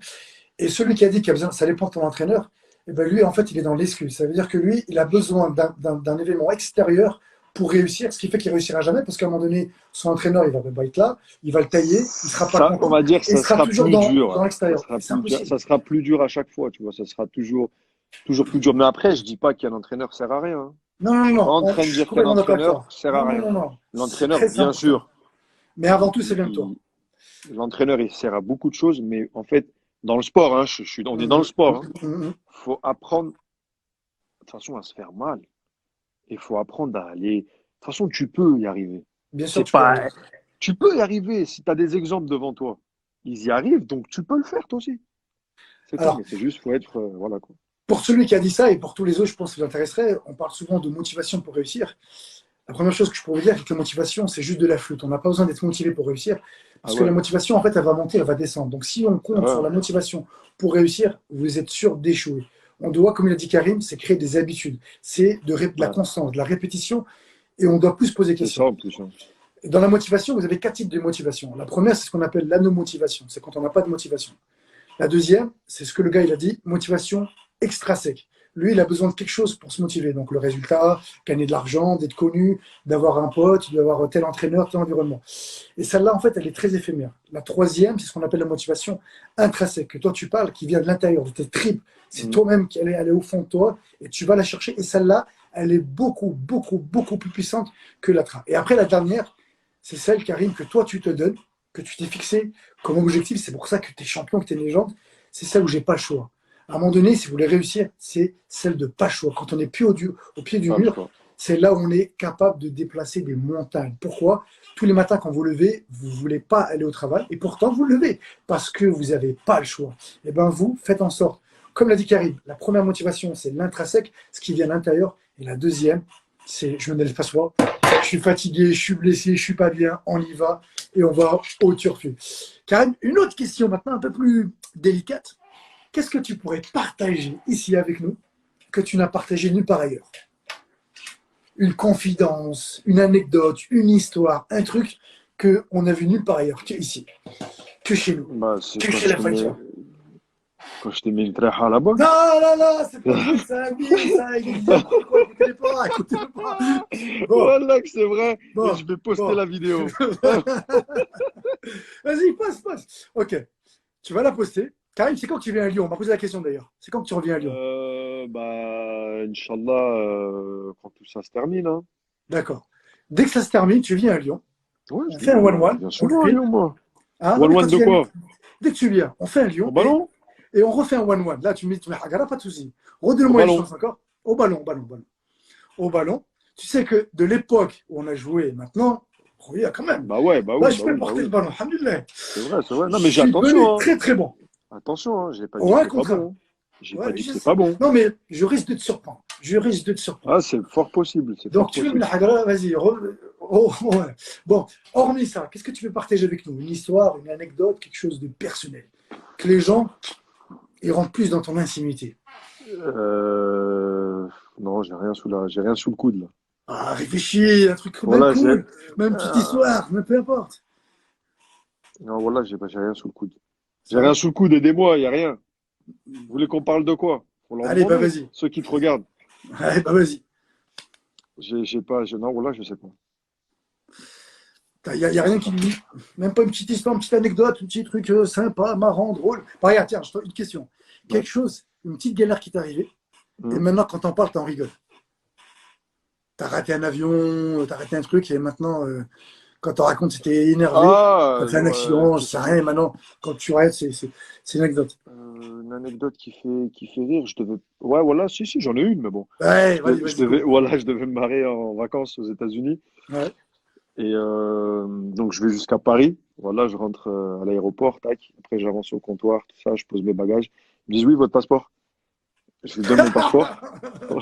Et celui qui a dit qu'il a besoin, ça dépend de ton entraîneur, et ben lui, en fait, il est dans l'excuse. Ça veut dire que lui, il a besoin d'un événement extérieur pour réussir, ce qui fait qu'il réussira jamais, parce qu'à un moment donné, son entraîneur, il va pas être là, il va le tailler, il sera pas ça, on content, va dire, et il ça sera sera toujours plus dur, dans hein. Ça l'extérieur. sera C'est plus dur, impossible. ça sera plus dur à chaque fois, tu vois. Ça sera toujours plus dur. Mais après, je dis pas qu'un entraîneur sert à rien, hein. Non, non, Je suis pas non, en train je de suis dire qu'un complètement d'accord avec entraîneur toi. sert à Non, non, rien. non, non, c'est L'entraîneur, très bien important. sûr, Mais avant il, tout, c'est il- même toi. il- l'entraîneur, il sert à beaucoup de choses, mais en fait, dans le sport, hein, on est dans le Mhm, sport, hein. mhm, mhm. Faut apprendre, de toute façon, à se faire mal. Il faut apprendre à aller. De toute façon, tu peux y arriver. Bien sûr, C'est tu peux y arriver. pas, tu peux y arriver si tu as des exemples devant toi. Ils y arrivent, donc tu peux le faire toi aussi. C'est tout, Alors, mais c'est juste, faut être, voilà quoi. pour celui qui a dit ça et pour tous les autres, je pense que ça vous intéresserait, on parle souvent de motivation pour réussir. La première chose que je pourrais vous dire, c'est que la motivation, c'est juste de la flûte. On n'a pas besoin d'être motivé pour réussir, Ah parce que la ouais, motivation, en fait, elle va monter, elle va descendre. Donc, si on ah compte sur ouais, la motivation pour réussir, vous êtes sûr d'échouer. On doit, comme l'a dit Karim, c'est créer des habitudes. C'est de la ouais. constance, de la répétition, et on doit plus se poser des C'est ça questions. en plus, hein. Dans la motivation, vous avez 4 types de motivation. La première, c'est ce qu'on appelle l'anomotivation. C'est quand on n'a pas de motivation. La deuxième, c'est ce que le gars il a dit, motivation extrinsèque. Lui, il a besoin de quelque chose pour se motiver. Donc le résultat, gagner de l'argent, d'être connu, d'avoir un pote, d'avoir tel entraîneur, tel environnement. Et celle-là, en fait, elle est très éphémère. La troisième, c'est ce qu'on appelle la motivation intrinsèque, que toi tu parles, qui vient de l'intérieur, de tes tripes. C'est Mm. toi-même qui elle est au fond de toi et tu vas la chercher. Et celle-là, elle est beaucoup, beaucoup, beaucoup plus puissante que la train. Et après, la dernière, c'est celle, Karim, que toi tu te donnes, que tu t'es fixé comme objectif. C'est pour ça que tu es champion, que tu es une légende. C'est celle où j'ai pas le choix. À un moment donné, si vous voulez réussir, c'est celle de pas le choix. Quand on n'est plus au pied du Pas le mur, choix. c'est là où on est capable de déplacer des montagnes. Pourquoi? Tous les matins, quand vous levez, vous ne voulez pas aller au travail, et pourtant vous levez, parce que vous n'avez pas le choix. Et bien vous, faites en sorte, comme l'a dit Karim, la première motivation, c'est l'intrinsèque, ce qui vient de l'intérieur, et la deuxième, c'est je me laisse pas soi, je suis fatigué, je suis blessé, je suis pas bien, on y va, et on va au turfu. Karim, une autre question maintenant, un peu plus délicate. Qu'est-ce que tu pourrais partager ici avec nous que tu n'as partagé nulle part ailleurs? Une confidence, une anecdote, une histoire, un truc qu'on a vu nulle part ailleurs que ici, que chez nous, Bah, c'est que chez la Fighter. quand je t'ai mis le trait à la boxe. Non, non, non, c'est pas vrai, c'est un mythe, ça, il dit n'importe quoi, écoutez pas, écoutez pas. Bon, Voilà que c'est vrai, et bon, je vais poster bon. la vidéo. Vas-y, passe, passe. Ok, tu vas la poster. Karim, c'est quand que tu viens à Lyon? On m'a posé la question d'ailleurs. C'est quand que tu reviens à Lyon? Inch'Allah, quand tout ça se termine, hein. D'accord. Dès que ça se termine, tu viens à Lyon. Ouais, On je fait un viens, one-one, je viens on le souvent à filme. Lyon, moi. Ah non, mais quand One-one tu de viens, quoi? dès que tu viens, on fait un Au Lyon ballon? et on refait un one-one. Là, tu mets Hagara, pas de souci. Au Redonne-moi une ballon. chance encore. Au ballon, au ballon, au ballon. Au ballon. Tu sais que de l'époque où on a joué maintenant, oui, quand même. Bah ouais, bah Là, oui, je bah peux oui, bah porter le oui. ballon. Alhamdulillah. C'est vrai, c'est vrai. Je Non, mais j'ai suis attention, devenu hein. très, très bon. Attention, hein. J'ai pas dit Au que 1 t'es pas contre 1. bon, hein. J'ai pas Ouais, dit que je c'est sais. pas bon. Non, mais je risque de te surprendre. Je risque de te surprendre. Ah, c'est fort possible. C'est Donc, fort tu veux me possible. la hagra, vas-y. Oh, ouais. Bon, hormis ça, qu'est-ce que tu veux partager avec nous? Une histoire, une anecdote, quelque chose de personnel. Que les gens, ils rentrent plus dans ton intimité. Euh, non, j'ai rien sous le coude là. Ah, réfléchis, un truc même Voilà, cool, même une petite histoire, mais peu importe. non, voilà, j'ai rien sous le coude. J'ai rien sous le coude, aidez-moi, il y a rien. Vous voulez qu'on parle de quoi? Faut leur Allez, bah demander, vas-y. ceux qui te regardent. Allez, bah vas-y. Non, voilà, je sais pas. Y a rien qui. Même pas une petite histoire, une petite anecdote, un petit truc sympa, marrant, drôle. Bah, regarde, tiens, une question. Ouais. Quelque chose, une petite galère qui t'est arrivée, et Hum. maintenant, quand t'en parles, t'en rigoles. T'as raté un avion, t'as raté un truc, et maintenant, quand t'en racontes, c'était énervé. T'as Ah, fait un accident, je qu'est-ce sais rien, et maintenant, quand tu arrêtes, c'est une anecdote. une anecdote qui fait rire, je devais. Ouais, voilà, si, j'en ai une, mais bon. Ouais, vas-y, vas-y, go. Voilà, je devais me marier en vacances aux États-Unis. Ouais. Et donc, je vais jusqu'à Paris. Voilà, je rentre à l'aéroport, tac. Après, j'avance au comptoir, tout ça, je pose mes bagages. Ils me disent, oui, votre passeport. Je lui donne mon passeport.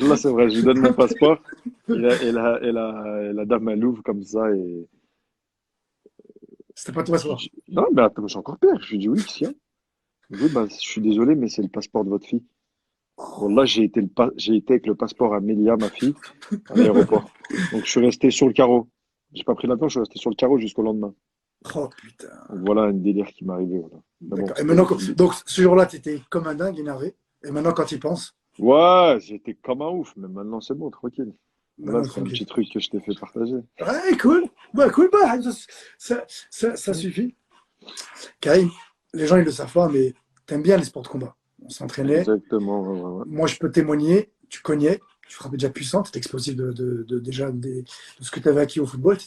Là, c'est vrai, je lui donne mon passeport. Et la dame, elle ouvre comme ça. Et C'était pas toi, soir. non, mais attends, j'ai encore pire. Je lui dis, oui, qu'est-ce qu'il y a? Il me dit, oui, bah, je suis désolé, mais c'est le passeport de votre fille. Bon, là, j'ai été avec le passeport à Mélia, ma fille, à l'aéroport. Donc, je suis resté sur le carreau. J'ai pas pris l'avion, je suis resté sur le carreau jusqu'au lendemain. Oh putain. Donc, voilà un délire qui m'est arrivé. Voilà. Mais bon, D'accord. Et maintenant, donc ce jour-là, t'étais comme un dingue, énervé. Et maintenant, quand tu penses, ouais, j'étais comme un ouf, mais maintenant, c'est bon, tranquille. Voilà, maintenant, c'est un tranquille. petit truc que je t'ai fait partager. Ouais, cool. Bah, cool, bah, ça suffit. Karim, les gens, ils le savent pas, mais t'aimes bien les sports de combat. On s'entraînait. Exactement, ouais, ouais, ouais. Moi, je peux témoigner. Tu cognais. Tu frappais déjà puissant. Tu étais explosif déjà de ce que tu avais acquis au football.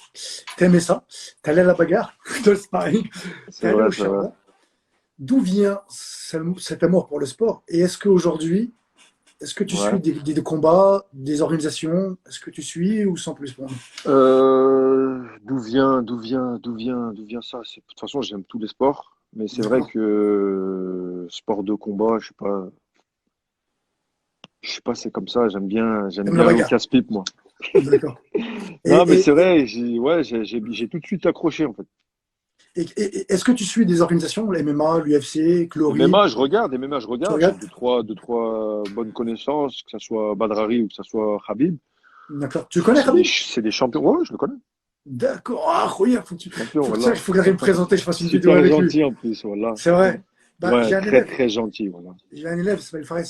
T'aimais ça. T'allais à la bagarre, dans le sparring. C'est T'allais vrai, au c'est vrai. charbon. D'où vient cet amour pour le sport? Et est-ce qu'aujourd'hui, est-ce que tu suis Ouais. des combats, des organisations? Est-ce que tu suis ou sans plus pour nous? D'où vient ça? De toute façon, j'aime tous les sports, mais c'est vrai D'accord. que sport de combat, je sais pas, c'est comme ça. J'aime T'aimes la bien aller au bagarre. casse-pipe, moi. D'accord. Et, Non, mais et, c'est et, vrai, ouais, j'ai tout de suite accroché, en fait. est-ce que tu suis des organisations, la MMA, l'UFC, Glory? MMA, je Tu regarde. J'ai regardes? deux, trois bonnes connaissances, que ce soit Badrari ou que ce soit Khabib. D'accord. Tu connais Khabib? C'est des champions. Ouais, je le connais. D'accord. Ah, regarde, Champion, faut que voilà. il me présenter, je fasse une vidéo Super avec lui. gentil en plus, voilà. C'est vrai. Bah, Ouais, très, très gentil, voilà. j'ai un élève, il s'appelle Fares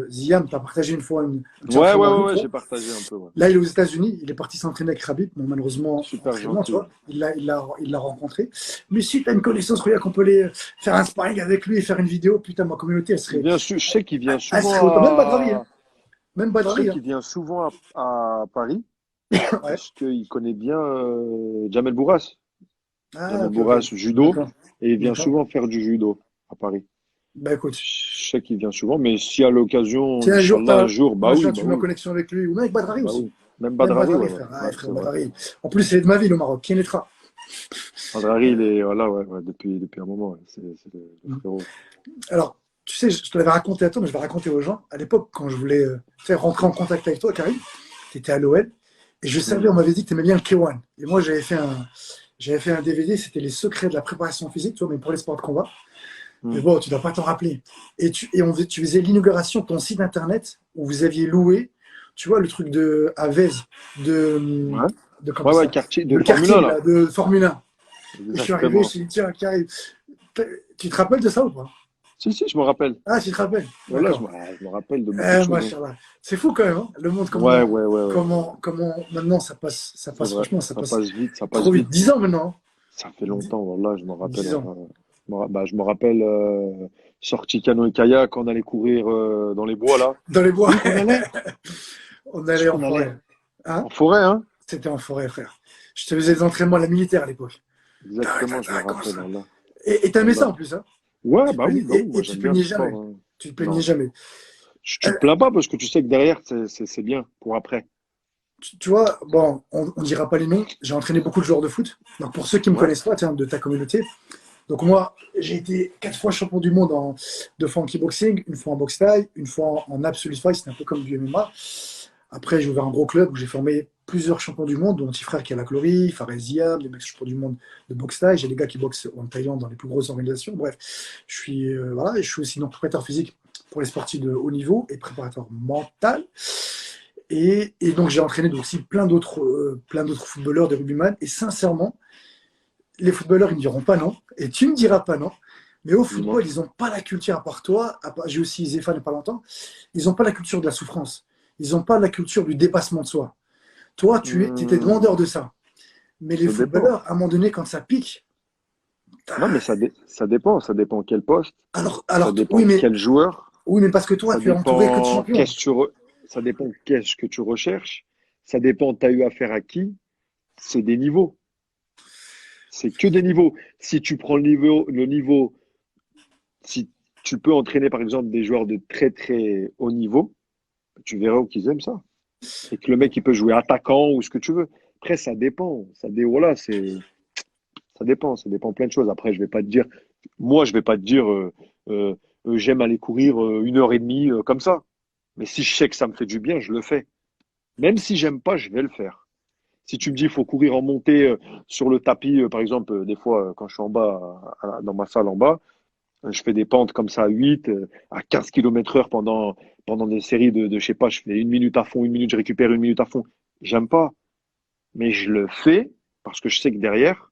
Ziam. Tu as partagé une fois un petit Ouais, ouais, entraînement à ouais, nous, tu ouais, vois. j'ai partagé un peu, ouais. Là, il est aux États-Unis. Il est parti s'entraîner avec Khabib. Bon, malheureusement, Super entraînement, tu gentil. vois. Il l'a rencontré. Mais si tu as une connaissance, regarde qu'on peut aller faire un sparring avec lui et faire une vidéo. Putain, ma communauté, Je sais qu'il vient elle souvent serait autant. Même Badrari, hein. Même je sais Badrari, hein. qu'il vient souvent à Paris Ouais. parce qu'il connaît bien Jamel Bourras. Ah, Jamel ok, ok. Bourras, judo, D'accord. et il vient D'accord. souvent faire du judo à Paris. Bah écoute, Je sais qu'il vient souvent, mais si à l'occasion, si un jour, Inch'Allah, un jour, machin, bah tu mets en oui, connexion avec lui, ou même avec Badrari bah aussi. oui. Même Même Badrari, ouais, Badrari, ouais, frère. Ah, ouais, frère, c'est vrai. Badrari. En plus, c'est de ma ville au Maroc. Kénétra. Badrari, il est, voilà, ouais, ouais, depuis un moment, ouais, c'est le frérot. Alors, tu sais, je te l'avais raconté à toi, mais je vais raconter aux gens. À l'époque, quand je voulais rentrer en contact avec toi, Karim, tu étais à l'OL, et je savais, Hmm. on m'avait dit que tu aimais bien le K1. Et moi, j'avais fait un DVD, c'était les secrets de la préparation physique, tu vois, mais pour les sports de combat. Mais Hmm. bon, tu ne dois pas t'en rappeler. Tu faisais l'inauguration de ton site internet où vous aviez loué, tu vois, le truc de à Vez, de, Ouais, de comment ouais, ouais, ça, quartier de le Formule quartier 1, là. là, de Formule 1. Et je suis arrivé, je me Exactement. suis dit, tiens, Karim, tu te rappelles de ça ou pas? Si, je me rappelle. Ah, tu te rappelles? Voilà, D'accord. je me rappelle de beaucoup de choses, hein. Machallah. C'est fou quand même, hein, le monde, Ouais, ouais, ouais, ouais. comment maintenant ça C'est passe, vrai. franchement, ça Ça passe passe vite, ça passe trop vite. vite. 10 ans maintenant. Ça fait longtemps, voilà, je me rappelle. 10 ans. Je me rappelle, sortie canoë kayak, on allait courir dans les bois, là. Dans les bois, Où qu'on allait? on C'est allait où en qu'on allait? forêt. Hein? En forêt, hein? C'était en forêt, frère. Je te faisais des entraînements à la militaire à l'époque. Exactement, je me Comme rappelle, ça. voilà. Et t'aimais ça Voilà. en plus, hein? Ouais, bah oui, Et moi tu j'aime te bien ce plaignais sport, jamais. hein. Tu te plaignais Non. jamais. Tu te plains pas parce que tu sais que derrière, c'est bien pour après. Tu vois, bon, on ne dira pas les noms. J'ai entraîné beaucoup de joueurs de foot. Donc pour ceux qui ne me Ouais. connaissent pas, tiens, de ta communauté, Donc moi, j'ai été 4 fois champion du monde 2 fois en kickboxing, une fois en boxe thaï, une fois en absolute fight, c'était un peu comme du MMA. Après, j'ai ouvert un gros club où j'ai formé plusieurs champions du monde, dont mon petit frère qui est à la Clory, Fares Ziam, des mecs champions du monde de boxe thaï. J'ai des gars qui boxent en Thaïlande dans les plus grosses organisations. Bref, voilà, et je suis aussi donc préparateur physique pour les sportifs de haut niveau et préparateur mental. Et donc j'ai entraîné aussi plein d'autres footballeurs, des rugbyman. Et sincèrement, les footballeurs, ils ne diront pas non, et tu ne diras pas non, mais au Dis-moi. football, ils n'ont pas la culture, à part toi, j'ai aussi Zéphane il n'y a pas longtemps, ils n'ont pas la culture de la souffrance, ils n'ont pas la culture du dépassement de soi. Toi, tu étais demandeur Hmm, de ça. Mais les ça dépend. footballeurs, à un moment donné, quand ça pique, Non, mais ça dépend. Ça dépend quel poste. Ça oui, dépend mais, quel joueur. oui, mais parce que toi, Ça tu es entouré que de dépend champions. ça dépend qu'est-ce que tu recherches. Ça dépend, tu as eu affaire à qui. C'est des niveaux. C'est que des niveaux. Si tu prends si tu peux entraîner par exemple des joueurs de très très haut niveau, tu verras qu'ils aiment ça. Et que le mec il peut jouer attaquant ou ce que tu veux. Après, ça dépend. Voilà, ça dépend plein de choses. Après, je vais pas te dire, moi, je vais pas te dire, j'aime aller courir 1 heure et demie comme ça. Mais si je sais que ça me fait du bien, je le fais. Même si j'aime pas, je vais le faire. Si tu me dis, il faut courir en montée sur le tapis, par exemple, des fois, quand je suis en bas, dans ma salle en bas, je fais des pentes comme ça à 8, à 15 km heure pendant des séries je sais pas, je fais 1 minute à fond, 1 minute, je récupère 1 minute à fond. J'aime pas, mais je le fais parce que je sais que derrière,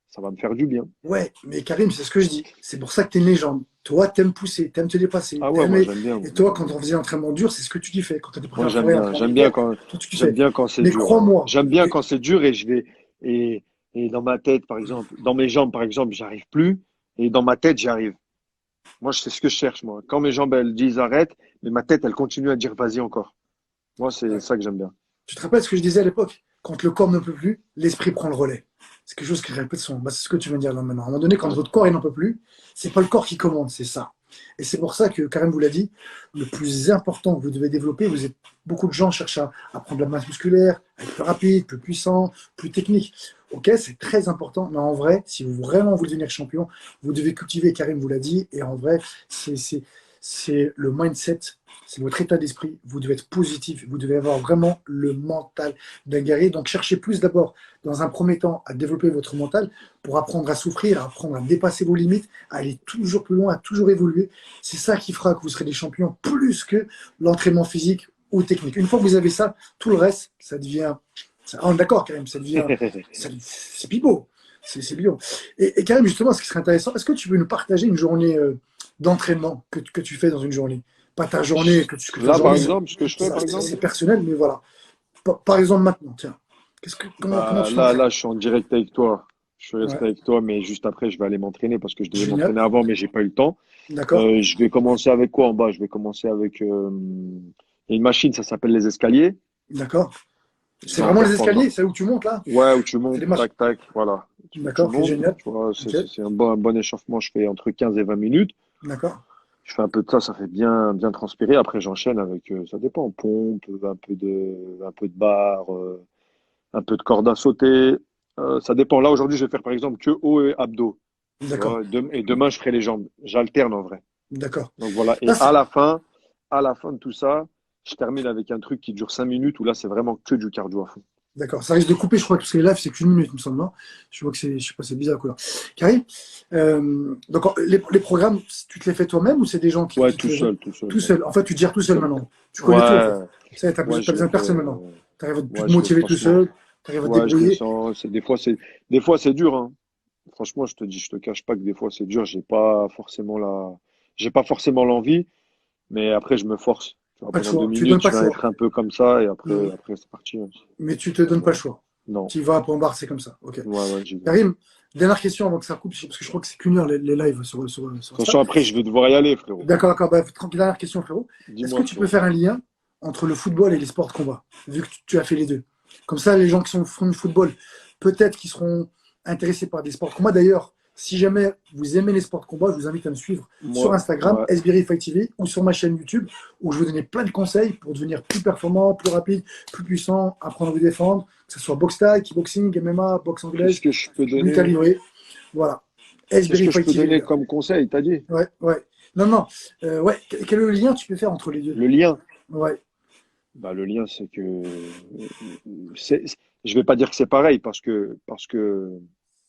ça va me faire du bien. Ouais, mais Karim, c'est ce que je dis. C'est pour ça que tu es une légende. Toi, t'aimes pousser, t'aimes te dépasser, Ah ouais, t'aimes. moi j'aime bien. Et toi, quand on faisait l'entraînement dur, c'est ce que tu kiffais. Quand tu étais Moi préparateur j'aime travail, bien. entraînement militaire, toi, tu J'aime kiffais. bien quand c'est Mais dur. Ouais. crois-moi, J'aime bien quand c'est dur et, et dans ma tête, par exemple, dans mes jambes, par exemple, j'arrive plus. Et dans ma tête, j'arrive. Moi, c'est ce que je cherche, moi. Quand mes jambes, elles disent arrête, mais ma tête, elle continue à dire vas-y encore. Moi, c'est ça que j'aime bien. tu te rappelles ce que je disais à l'époque? Quand le corps ne peut plus, l'esprit prend le relais. C'est quelque chose qui répète son. Bah, c'est ce que tu viens de dire là maintenant. À un moment donné, quand Ouais. votre corps il n'en peut plus, c'est pas le corps qui commande, c'est ça. Et c'est pour ça que Karim vous l'a dit, le plus important que vous devez développer, beaucoup de gens cherchent à prendre de la masse musculaire, à être plus rapide, plus puissant, plus technique. Ok, c'est très important, mais en vrai, si vous vraiment voulez devenir champion, vous devez cultiver, Karim vous l'a dit, et en vrai, c'est le mindset, c'est votre état d'esprit. Vous devez être positif, vous devez avoir vraiment le mental d'un guerrier. Donc cherchez plus d'abord, dans un premier temps, à développer votre mental pour apprendre à souffrir, à apprendre à dépasser vos limites, à aller toujours plus loin, à toujours évoluer. C'est ça qui fera que vous serez des champions plus que l'entraînement physique ou technique. Une fois que vous avez ça, tout le reste, ça devient. On est d'accord, Karim, ça devient. C'est pipeau. C'est bio. Et Karim, justement, ce qui serait intéressant, est-ce que tu veux nous partager une journée d'entraînement que tu fais dans une journée? Pas ta journée, que ta Là, par journée, exemple, ce que je fais, par exemple, c'est personnel, mais voilà. Par exemple, maintenant, tiens. Comment bah tu là, t'entraînes? là, je suis en direct avec toi. Je suis resté Ouais, avec toi, mais juste après, je vais aller m'entraîner parce que je devais génial. m'entraîner avant, mais j'ai pas eu le temps. D'accord, Je vais commencer avec quoi en bas? Je vais commencer avec il y a une machine, ça s'appelle les escaliers. d'accord. Je C'est vais en vraiment les faire escaliers, pendant. c'est où tu montes là? Ouais, où tu C'est montes, les marches. tac, tac, voilà. Tu D'accord, c'est montes, génial. tu vois, Ok, c'est un bon échauffement. Je fais entre 15 et 20 minutes. d'accord. Je fais un peu de ça, ça fait bien, bien transpirer. Après, j'enchaîne avec, ça dépend, pompe, un peu de barre, un peu de corde à sauter. Ça dépend. Là, aujourd'hui, je vais faire par exemple que haut et abdos. Tu D'accord, vois, et demain, je ferai les jambes. J'alterne en vrai. d'accord. Donc voilà. Et Là, c'est- à la fin de tout ça, je termine avec un truc qui dure 5 minutes où là, c'est vraiment que du cardio à fond. D'accord. Ça risque de couper, je crois, parce que les lives, c'est qu'une minute, il me semble. Non, je vois que c'est, je sais pas, c'est bizarre, quoi. Karim, donc les programmes, tu te les fais toi-même ou c'est des gens Ouais, qui te les ont tout seul, tout seul? En fait, tu te gères tout tout seul seul. maintenant. Tu connais tout, en fait. Ouais, Ça, t'as ouais, besoin, t'as je le besoin de fais. personne maintenant. Tu arrives à te Ouais, je le motiver tout franchement. seul, tu arrives à te Ouais, je le débrouiller. sens. Des fois, c'est dur, hein. Franchement, je te dis, je te cache pas que des fois, c'est dur. J'ai pas forcément l'envie, mais après, je me force. Tu vois, Pas de pendant deux choix. Tu ne donnes minutes, pas je le vais choix. être un peu comme ça et Mhm. après, c'est parti, hein. Mais tu te donnes pas le Ouais. choix. Non. Tu y vas, point barre, c'est comme ça. Ok. Ouais, ouais, j'y vais. Karim, dernière question avant que ça coupe, parce que je crois que c'est qu'une heure les lives sur Insta. Attention, après, je vais devoir y aller, frérot. D'accord, d'accord. Bah, tranquille, dernière question, frérot. Est-ce que Dis-moi, tu peux frérot. faire un lien entre le football et les sports de combat, vu que tu as fait les deux? Comme ça, les gens qui sont fond du football, peut-être qu'ils seront intéressés par des sports de combat. D'ailleurs, si jamais vous aimez les sports de combat, je vous invite à me suivre sur Moi, Instagram, ouais. SBRI Fight TV, ou sur ma chaîne YouTube, où je vais vous donner plein de conseils pour devenir plus performant, plus rapide, plus puissant, apprendre à vous défendre, que ce soit boxe thaï, kickboxing, MMA, boxe Qu'est-ce anglaise, que je peux lutte à donner? livrer. Voilà. Qu'est-ce Esbiri que je peux Fight TV. donner comme conseil, t'as dit? Ouais, ouais. Non, non. Ouais. Quel est le lien que tu peux faire entre les deux? Le lien. Ouais. Bah, le lien, c'est que je vais pas dire que c'est pareil parce que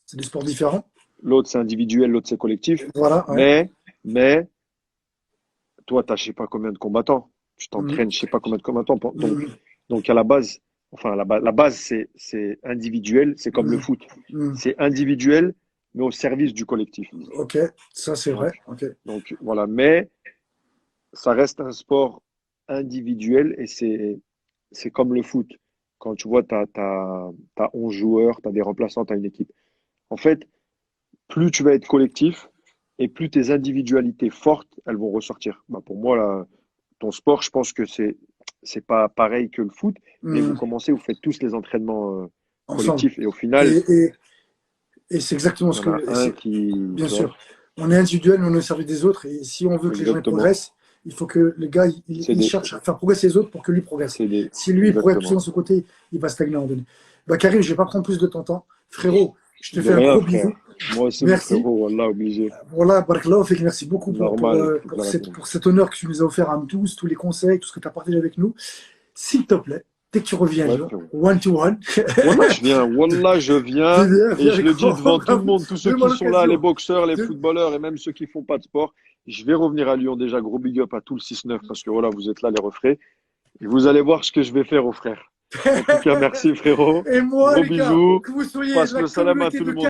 C'est des sports différents. l'autre c'est individuel, l'autre c'est collectif. Voilà, ouais. Mais toi, tu as je sais pas combien de combattants. Tu Mhm. t'entraînes, je sais pas combien de combattants. Mhm. Donc à la base, enfin la base c'est individuel, c'est comme le Mhm. foot. Mhm. C'est individuel, mais au service du collectif. Ok, ça c'est vrai. Donc, Ok. donc voilà. Mais ça reste un sport individuel et c'est comme le foot. Quand tu vois, t'as 11 joueurs, tu as des remplaçants, tu as une équipe. En fait, plus tu vas être collectif et plus tes individualités fortes, elles vont ressortir. Bah, pour moi, là, ton sport, je pense que c'est pas pareil que le foot, mais vous Mhm. commencez, vous faites tous les entraînements Ensemble. collectifs et au final, Et, et, et c'est exactement il y ce en a que. un qui, Bien tu vois, sûr. On est individuel, mais on est au service des autres. Et si on veut que les gens ils exactement, progressent, il faut que le gars c'est il des, cherche à faire progresser les autres pour que lui progresse. c'est des, Si lui il progresse plus dans exactement. son côté, il va stagner à un moment donné. Bah, Karim, je vais pas prendre plus de ton temps. Frérot, je te De fais un rien, gros frère. bisou. Moi aussi, mon Merci. frérot, Wallah, obligé. Voilà, Barakallahu fik, merci beaucoup Normal, toute la pour réponse. cet honneur que tu nous as offert à nous tous les conseils, tout ce que tu as partagé avec nous. S'il te plaît, dès que tu reviens à Ouais, Lyon, frérot. one to one, Wallah, je viens, viens et je avec le dis grand devant tout le bravo. monde, tous ceux Donne-moi qui sont là, les l'occasion. boxeurs, les De- footballeurs et même ceux qui font pas de sport. Je vais revenir à Lyon déjà, gros big up à tout le 6-9 parce que voilà, vous êtes là les refrains. Et vous allez voir ce que je vais faire aux frères. En tout cas, merci frérot. Et moi, Gros les gars, bisous. que vous soyez de Passe la le salam à communauté tout le de monde.